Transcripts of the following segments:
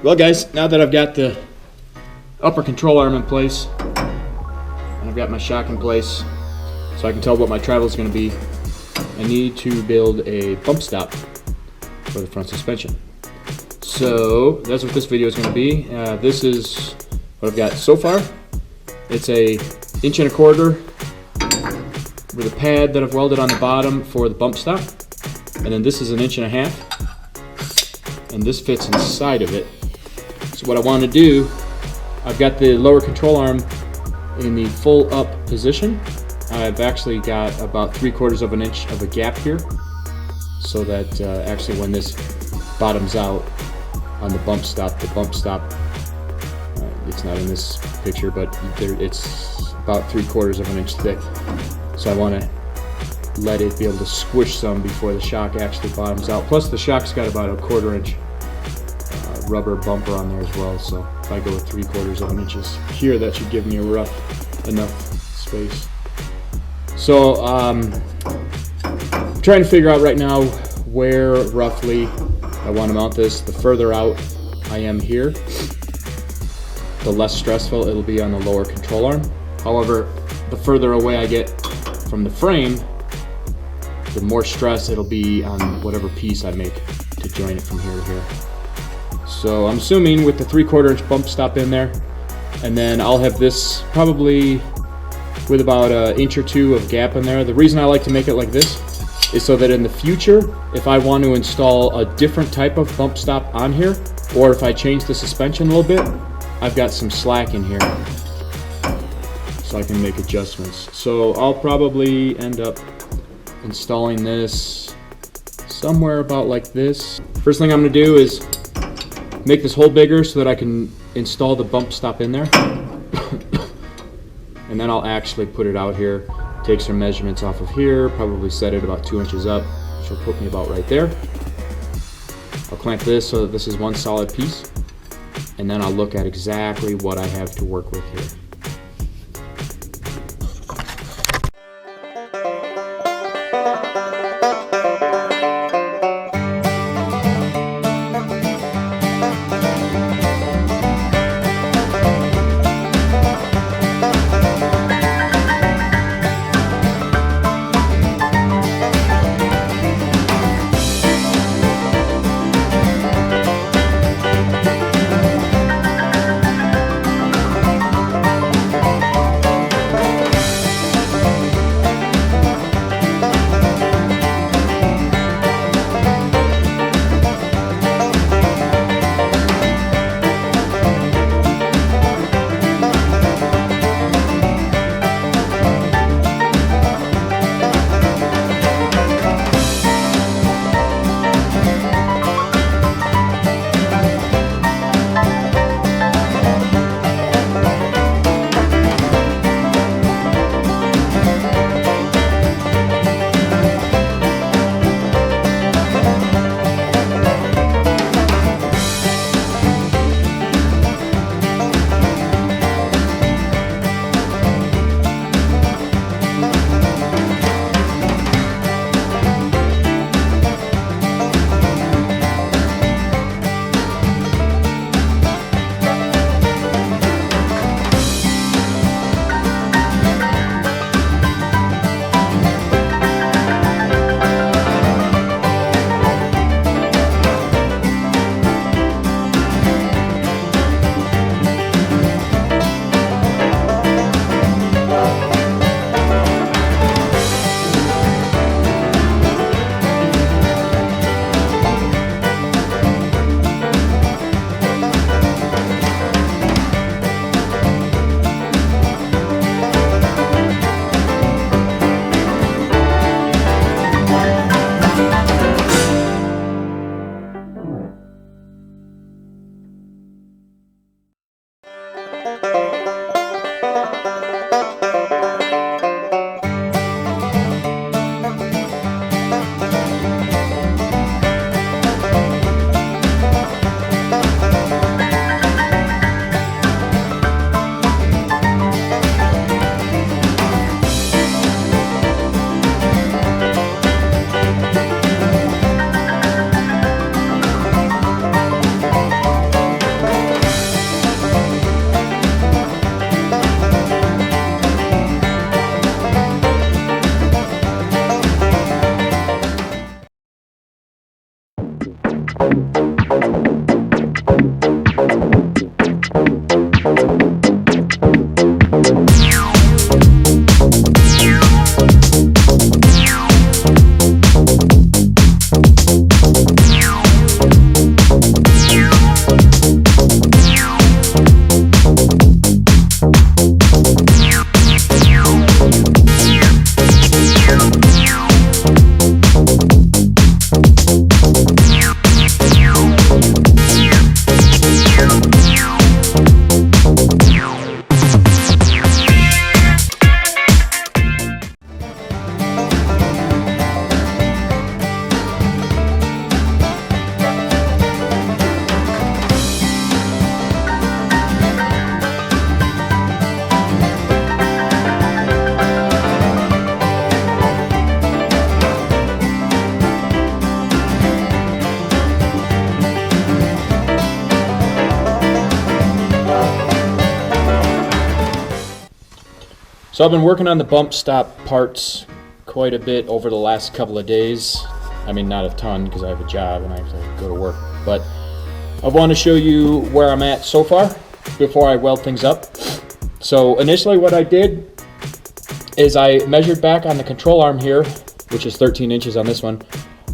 Well guys, now that I've got the upper control arm in place, and I've got my shock in place, so I can tell what my travel is going to be, I need to build a bump stop for the front suspension. So that's what this video is going to be. This is what I've got so far. It's a 1.25 inch with a pad that I've welded on the bottom for the bump stop, and then this is 1.5 inch, and this fits inside of it. So what I want to do, I've got the lower control arm in the full up position. I've actually got about 3/4 inch of a gap here, so that actually when this bottoms out on the bump stop, it's not in this picture, but it's about 3/4 inch thick. So I want to let it be able to squish some before the shock actually bottoms out. Plus the shock's got about 1/4 inch rubber bumper on there as well, so if I go with 3/4 inches here, that should give me a rough enough space. So I'm trying to figure out right now where roughly I want to mount this. The further out I am here, the less stressful it'll be on the lower control arm. However, the further away I get from the frame, the more stress it'll be on whatever piece I make to join it from here to here. So I'm assuming with the 3/4 inch bump stop in there, and then I'll have this probably with about 1 inch or 2 of gap in there. The reason I like to make it like this is so that in the future, if I want to install a different type of bump stop on here, or if I change the suspension a little bit, I've got some slack in here so I can make adjustments. So I'll probably end up installing this somewhere about like this. First thing I'm going to do is make this hole bigger so that I can install the bump stop in there. And then I'll actually put it out here, take some measurements off of here, probably set it about 2 inches up, which will put me about right there. I'll clamp this so that this is one solid piece, and then I'll look at exactly what I have to work with here. So I've been working on the bump stop parts quite a bit over the last couple of days. I mean, not a ton because I have a job and I have to go to work, but I want to show you where I'm at so far before I weld things up. So initially what I did is I measured back on the control arm here, which is 13 inches on this one,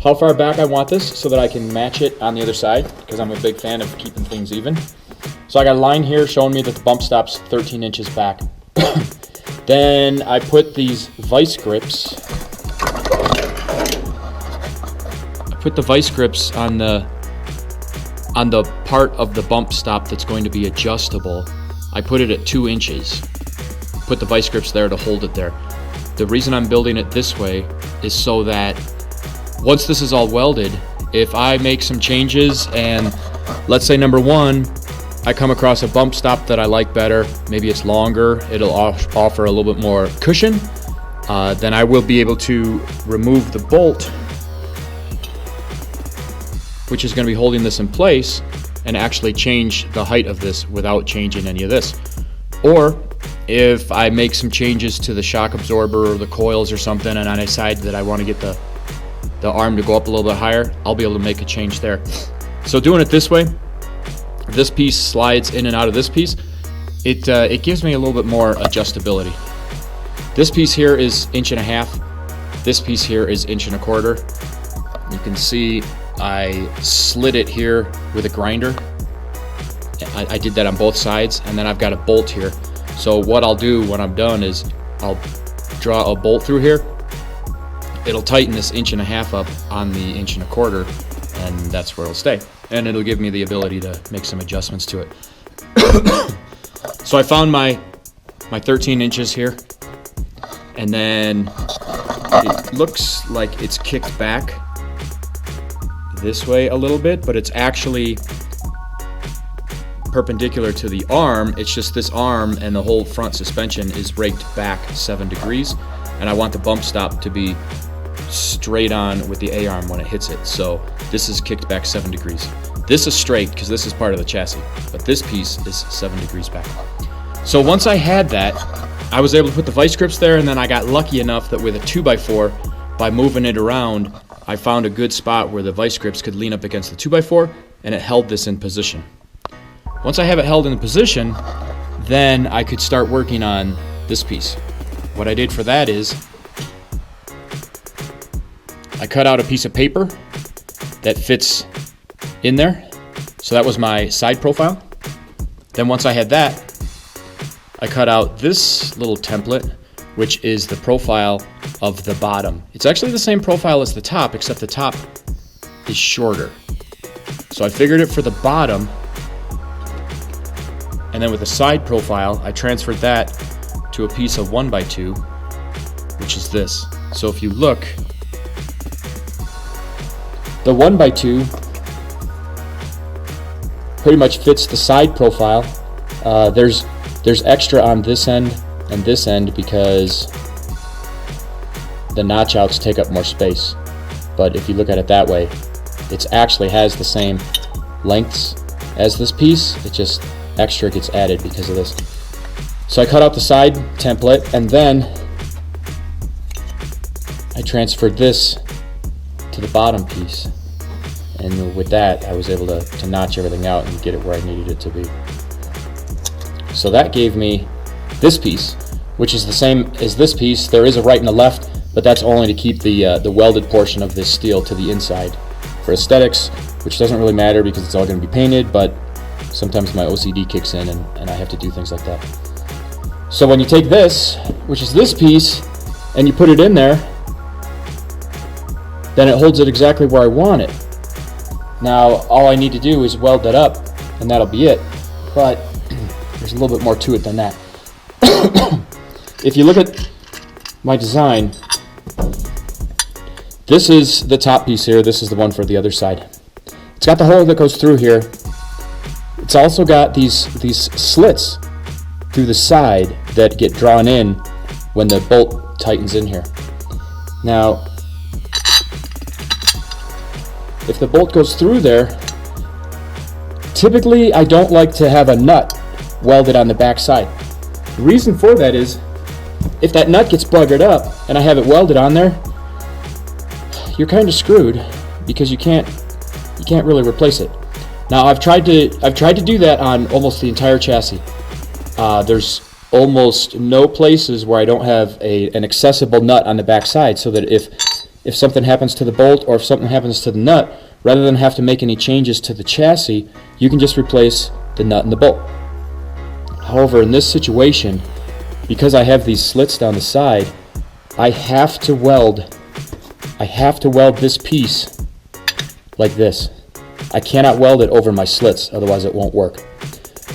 how far back I want this so that I can match it on the other side, because I'm a big fan of keeping things even. So I got a line here showing me that the bump stop's 13 inches back. Then I put these vice grips. On the part of the bump stop that's going to be adjustable. I put it at 2 inches. Put the vice grips there to hold it there. The reason I'm building it this way is so that once this is all welded, if I make some changes and let's say number one, I come across a bump stop that I like better, maybe it's longer, it'll offer a little bit more cushion, then I will be able to remove the bolt, which is going to be holding this in place, and actually change the height of this without changing any of this. Or if I make some changes to the shock absorber or the coils or something, and I decide that I want to get the arm to go up a little bit higher, I'll be able to make a change there. So doing it this way, this piece slides in and out of this piece. It gives me a little bit more adjustability. This piece here is 1.5 inches. This piece here is 1.25 inches. You can see I slid it here with a grinder. I did that on both sides, and then I've got a bolt here. So what I'll do when I'm done is I'll draw a bolt through here. It'll tighten this 1.5 inches up on the 1.25 inches, and that's where it'll stay. And it'll give me the ability to make some adjustments to it. So I found my 13 inches here, and then it looks like it's kicked back this way a little bit, but it's actually perpendicular to the arm. It's just this arm and the whole front suspension is raked back 7 degrees, and I want the bump stop to be straight on with the A-arm when it hits it. So this is kicked back 7 degrees. This is straight because this is part of the chassis, but this piece is 7 degrees back. So once I had that, I was able to put the vice grips there, and then I got lucky enough that with a 2x4, by moving it around, I found a good spot where the vice grips could lean up against the 2x4, and it held this in position. Once I have it held in position, then I could start working on this piece. What I did for that is I cut out a piece of paper that fits in there. So that was my side profile. Then once I had that, I cut out this little template, which is the profile of the bottom. It's actually the same profile as the top, except the top is shorter. So I figured it for the bottom, and then with the side profile, I transferred that to a piece of 1x2, which is this. So if you look, the 1x2 pretty much fits the side profile. There's extra on this end and this end because the notch outs take up more space. But if you look at it that way, it actually has the same lengths as this piece. It just extra gets added because of this. So I cut out the side template, and then I transferred this to the bottom piece. And with that, I was able to notch everything out and get it where I needed it to be. So that gave me this piece, which is the same as this piece. There is a right and a left, but that's only to keep the welded portion of this steel to the inside for aesthetics, which doesn't really matter because it's all going to be painted, but sometimes my OCD kicks in and I have to do things like that. So when you take this, which is this piece, and you put it in there, then it holds it exactly where I want it. Now all I need to do is weld that up and that'll be it, but there's a little bit more to it than that. If you look at my design, this is the top piece here, this is the one for the other side. It's got the hole that goes through here. It's also got these slits through the side that get drawn in when the bolt tightens in here. Now, if the bolt goes through there, typically I don't like to have a nut welded on the back side. The reason for that is, if that nut gets buggered up and I have it welded on there, you're kind of screwed because you can't really replace it. Now I've tried to do that on almost the entire chassis. There's almost no places where I don't have an accessible nut on the back side, so that if something happens to the bolt or if something happens to the nut, rather than have to make any changes to the chassis, you can just replace the nut and the bolt. However, in this situation, because I have these slits down the side, I have to weld this piece like this. I cannot weld it over my slits, otherwise it won't work.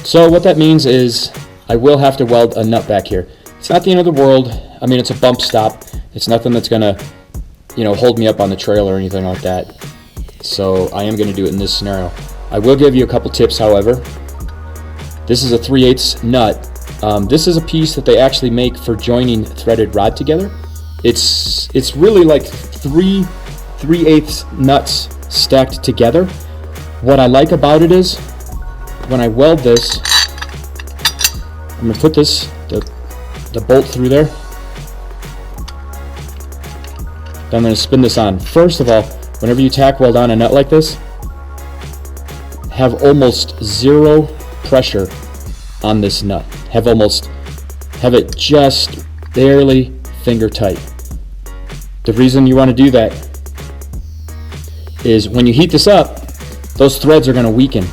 So what that means is I will have to weld a nut back here. It's not the end of the world. I mean, it's a bump stop. It's nothing that's gonna, hold me up on the trail or anything like that. So I am gonna do it in this scenario. I will give you a couple tips, however. This is a 3/8 nut. This is a piece that they actually make for joining threaded rod together. It's really like 3/8 nuts stacked together. What I like about it is, when I weld this, I'm going to put the bolt through there. Then I'm going to spin this on. First of all, whenever you tack weld on a nut like this, have almost zero pressure on this nut. Have it just barely finger tight. The reason you want to do that is when you heat this up, those threads are going to weaken.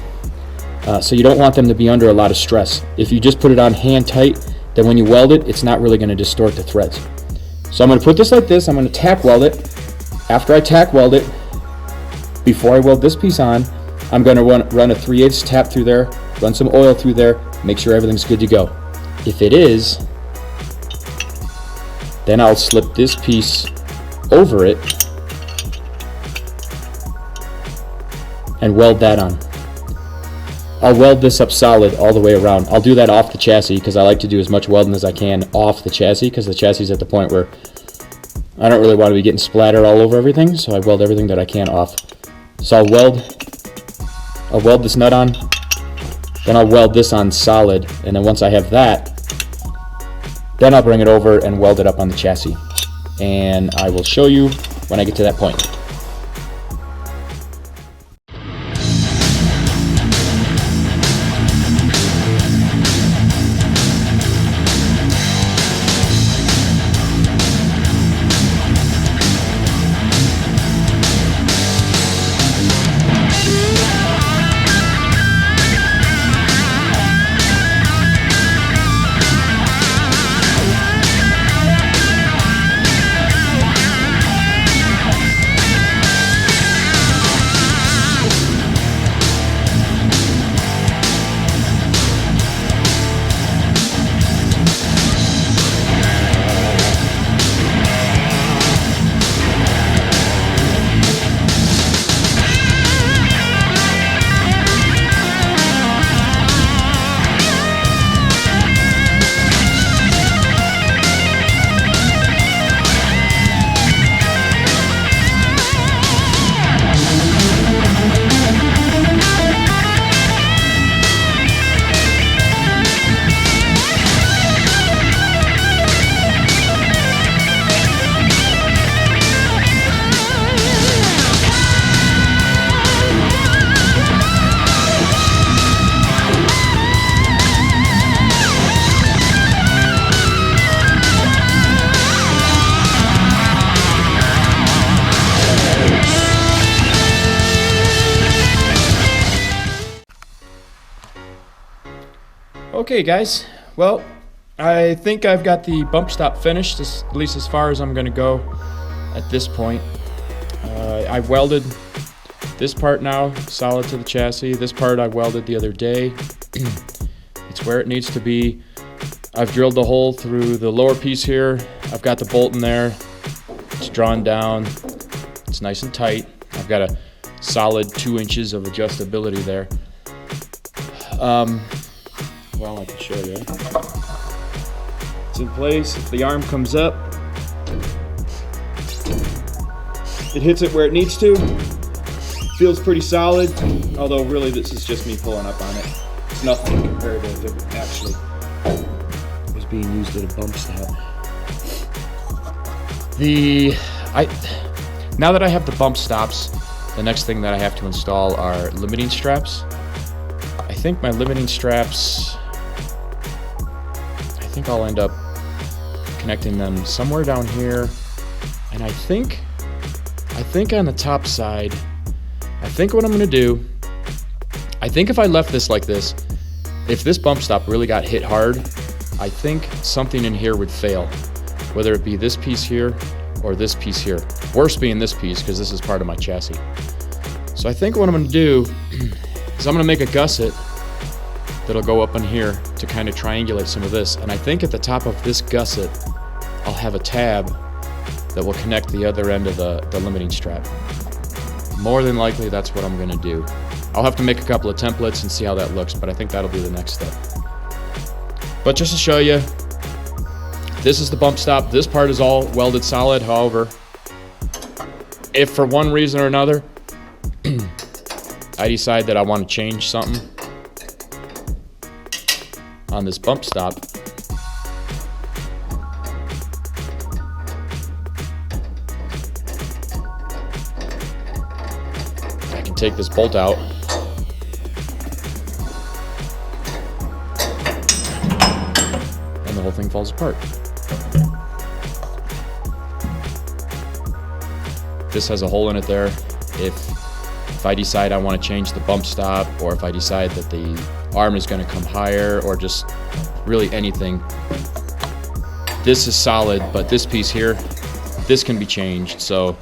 So you don't want them to be under a lot of stress. If you just put it on hand tight, then when you weld it, it's not really going to distort the threads. So I'm going to put this like this. I'm going to tack weld it. After I tack weld it, before I weld this piece on, I'm going to run a 3/8 tap through there, run some oil through there, make sure everything's good to go. If it is, then I'll slip this piece over it and weld that on. I'll weld this up solid all the way around. I'll do that off the chassis because I like to do as much welding as I can off the chassis, because the chassis is at the point where I don't really want to be getting splattered all over everything, so I weld everything that I can off. So I'll weld this nut on, then I'll weld this on solid, and then once I have that, then I'll bring it over and weld it up on the chassis. And I will show you when I get to that point. Okay guys, well, I think I've got the bump stop finished, at least as far as I'm going to go at this point. I welded this part now solid to the chassis. This part I welded the other day. It's where it needs to be. I've drilled the hole through the lower piece here. I've got the bolt in there. It's drawn down. It's nice and tight. I've got a solid 2 inches of adjustability there. Well, I can show you. It's in place. If the arm comes up, it hits it where it needs to. Feels pretty solid, although really this is just me pulling up on it. It's nothing compared to if it actually was being used at a bump stop. Now that I have the bump stops, the next thing that I have to install are limiting straps. I think my limiting straps, I think I'll end up connecting them somewhere down here. And I think on the top side, I think what I'm gonna do, I think if I left this like this, if this bump stop really got hit hard, I think something in here would fail. Whether it be this piece here or this piece here. Worst being this piece, because this is part of my chassis. So I think what I'm gonna do is I'm gonna make a gusset that'll go up in here to kind of triangulate some of this. And I think at the top of this gusset, I'll have a tab that will connect the other end of the limiting strap. More than likely, that's what I'm gonna do. I'll have to make a couple of templates and see how that looks, but I think that'll be the next step. But just to show you, this is the bump stop. This part is all welded solid. However, if for one reason or another, I decide that I want to change something on this bump stop, I can take this bolt out and the whole thing falls apart. This has a hole in it there. If I decide I want to change the bump stop, or if I decide that the arm is going to come higher, or just really anything, this is solid, but this piece here, this can be changed. So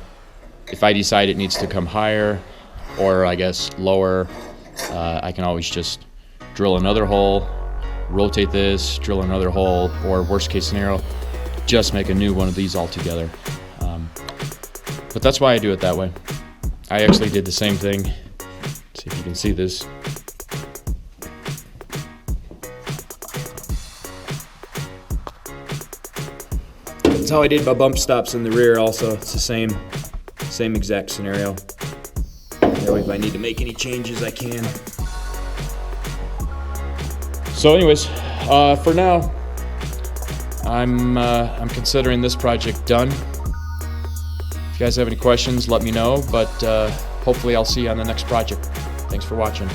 if I decide it needs to come higher, or I guess lower, I can always just drill another hole, rotate this, drill another hole, or worst case scenario, just make a new one of these altogether. But that's why I do it that way. I actually did the same thing. Let's see if you can see this. That's how I did my bump stops in the rear also. It's the same exact scenario. That way if I need to make any changes, I can. So anyways, for now, I'm considering this project done. If you guys have any questions, let me know, but hopefully I'll see you on the next project. Thanks for watching.